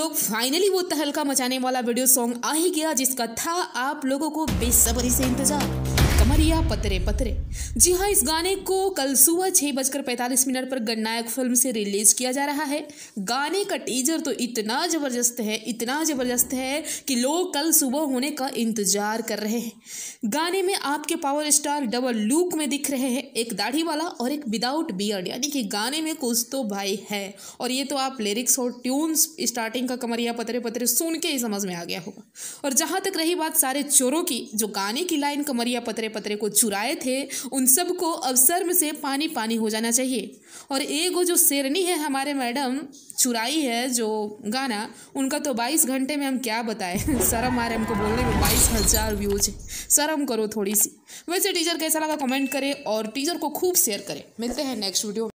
लोग फाइनली वो तहलका मचाने वाला वीडियो सॉन्ग आ ही गया जिसका था आप लोगों को बेसब्री से इंतजार, कमरिया पतरे पतरे। जी हाँ, इस गाने को कल सुबह 6:45 पर गणनायक फिल्म से रिलीज किया जा रहा है। गाने का टीजर तो इतना ज़बरदस्त है कि लोग कल सुबह होने का इंतजार कर रहे हैं। गाने में आपके पावर स्टार डबल लुक में दिख रहे हैं, एक दाढ़ी वाला और एक विदाउट बियर्ड, यानी कि गाने में कुछ तो भाई है। और ये तो आप लिरिक्स और ट्यून्स स्टार्टिंग का कमरिया पतरे पतरे सुन के ही समझ में आ गया होगा। और जहाँ तक रही बात सारे चोरों की, जो गाने की लाइन कमरिया पतरे पतरे को चुराए थे, उन सब को अब शर्म से पानी पानी हो जाना चाहिए। और एगो जो शेरनी है हमारे मैडम, चुराई है जो गाना, उनका तो 22 घंटे में हम क्या बताएं। शर्म आ रहा है हमको बोलने में, 22,000 व्यूज है, शर्म करो थोड़ी सी। वैसे टीजर कैसा लगा कमेंट करें और टीजर को खूब शेयर करें। मिलते हैं नेक्स्ट वीडियो।